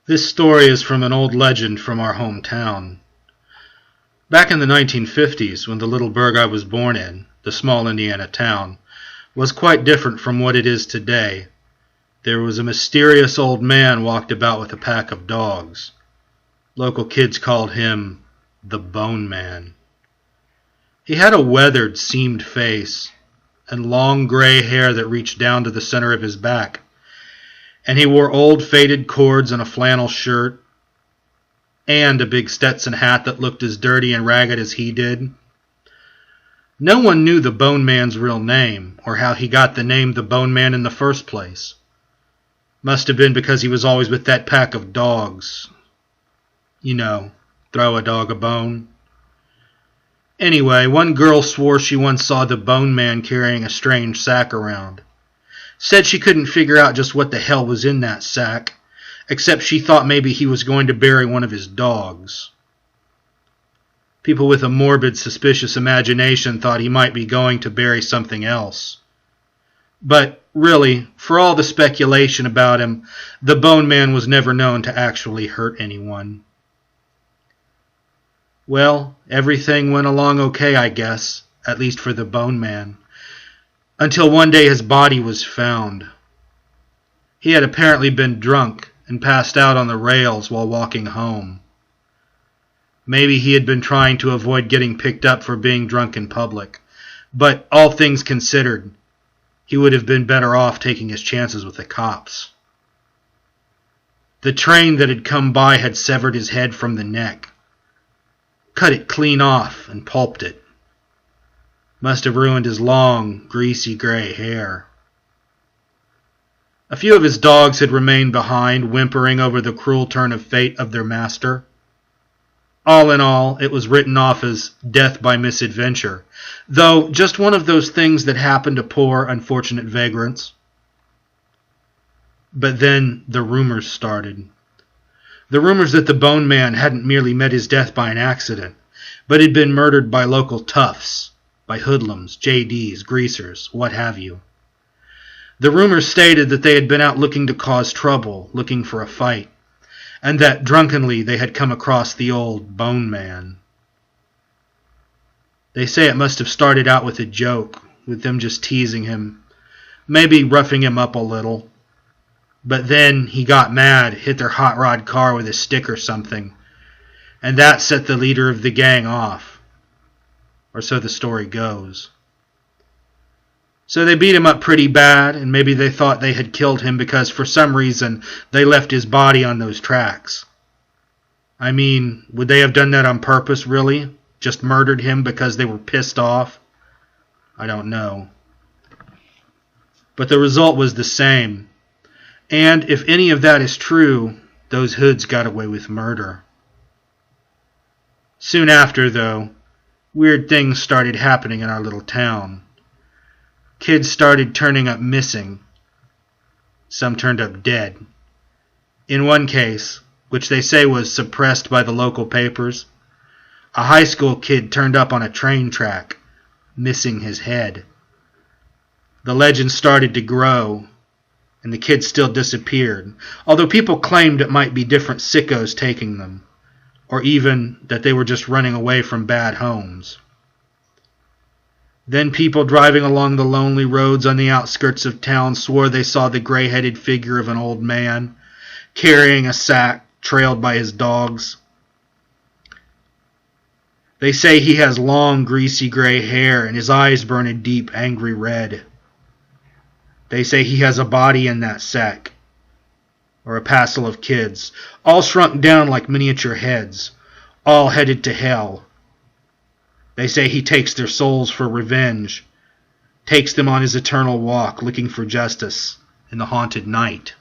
This story is from an old legend from our hometown. Back in the 1950s, when the little burg I was born in, the small Indiana town, was quite different from what it is today, there was a mysterious old man walked about with a pack of dogs. Local kids called him the Bone Man. He had a weathered, seamed face and long gray hair that reached down to the center of his back, and he wore old faded cords and a flannel shirt and a big Stetson hat that looked as dirty and ragged as he did. No one knew the Bone Man's real name or how he got the name the Bone Man in the first place. Must have been because he was always with that pack of dogs. You know, throw a dog a bone. Anyway, one girl swore she once saw the Bone Man carrying a strange sack around. Said she couldn't figure out just what the hell was in that sack, except she thought maybe he was going to bury one of his dogs. People with a morbid, suspicious imagination thought he might be going to bury something else. But really, for all the speculation about him, the Bone Man was never known to actually hurt anyone. Well, everything went along okay, I guess, at least for the Bone Man, until one day his body was found. He had apparently been drunk and passed out on the rails while walking home. Maybe he had been trying to avoid getting picked up for being drunk in public, but all things considered, he would have been better off taking his chances with the cops. The train that had come by had severed his head from the neck, cut it clean off and pulped it. Must have ruined his long, greasy gray hair. A few of his dogs had remained behind, whimpering over the cruel turn of fate of their master. All in all, it was written off as death by misadventure, though just one of those things that happen to poor, unfortunate vagrants. But then the rumors started. The rumors that the Bone Man hadn't merely met his death by an accident, but had been murdered by local toughs, by hoodlums, JDs, greasers, what have you. The rumors stated that they had been out looking to cause trouble, looking for a fight, and that drunkenly they had come across the old Bone Man. They say it must have started out with a joke, with them just teasing him, maybe roughing him up a little. But then he got mad, hit their hot rod car with a stick or something, and that set the leader of the gang off. Or so the story goes. So they beat him up pretty bad, and maybe they thought they had killed him because for some reason they left his body on those tracks. I mean, would they have done that on purpose, really? Just murdered him because they were pissed off? I don't know. But the result was the same. And if any of that is true, those hoods got away with murder. Soon after, though, weird things started happening in our little town. Kids started turning up missing. Some turned up dead. In one case, which they say was suppressed by the local papers, a high school kid turned up on a train track, missing his head. The legend started to grow, and the kid still disappeared, although people claimed it might be different sickos taking them, or even that they were just running away from bad homes. Then people driving along the lonely roads on the outskirts of town swore they saw the gray-headed figure of an old man, carrying a sack, trailed by his dogs. They say he has long, greasy gray hair, and his eyes burn a deep, angry red. They say he has a body in that sack, or a passel of kids, all shrunk down like miniature heads, all headed to hell. They say he takes their souls for revenge, takes them on his eternal walk, looking for justice in the haunted night.